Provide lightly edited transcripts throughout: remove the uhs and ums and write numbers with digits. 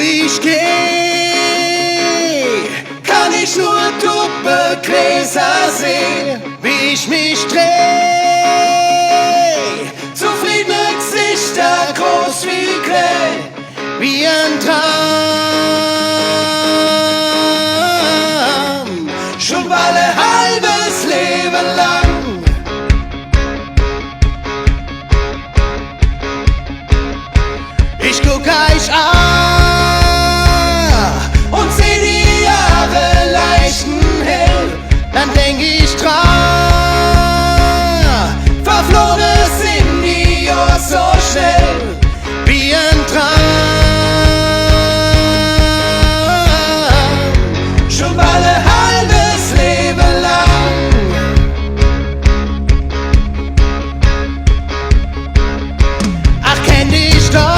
ich geh, kann ich nur dumme Gläser sehen, wie ich mich dreh. Zufriedene Gesichter, groß wie Klee, wie ein Traum, schon bald ein halbes Leben lang. Ich guck euch an und seh die Jahre leichten hell, dann denk ich dran, verflogen sind die Jahre so schnell, wie ein Traum, schon bald ein halbes Leben lang. Ach, kenn dich doch,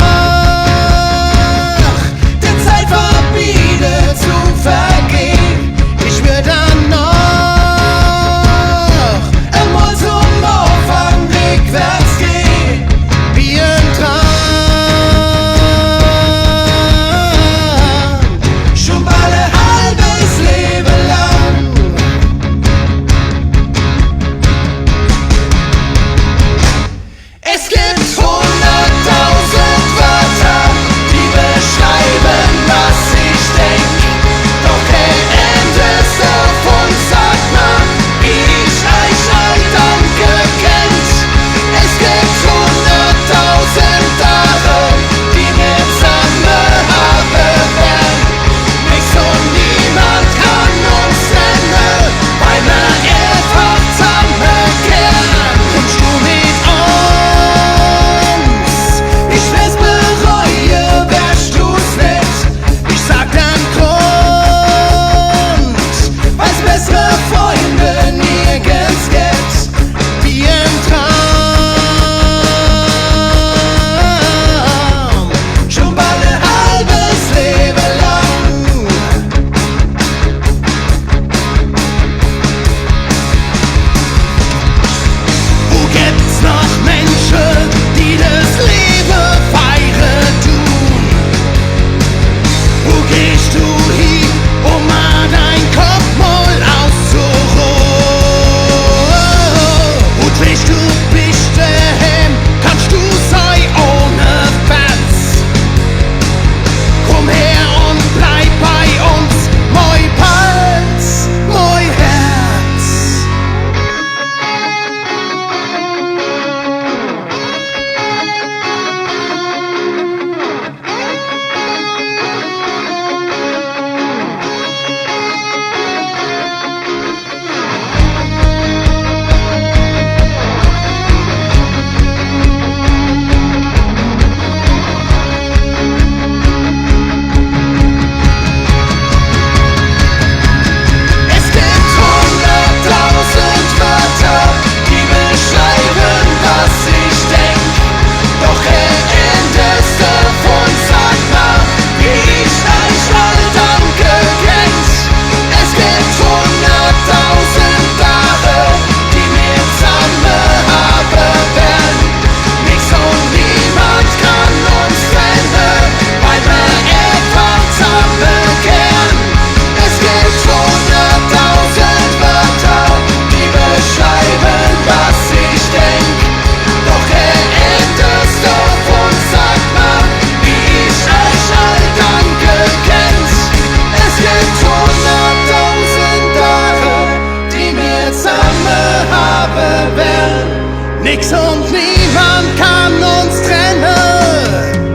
nix und niemand kann uns trennen.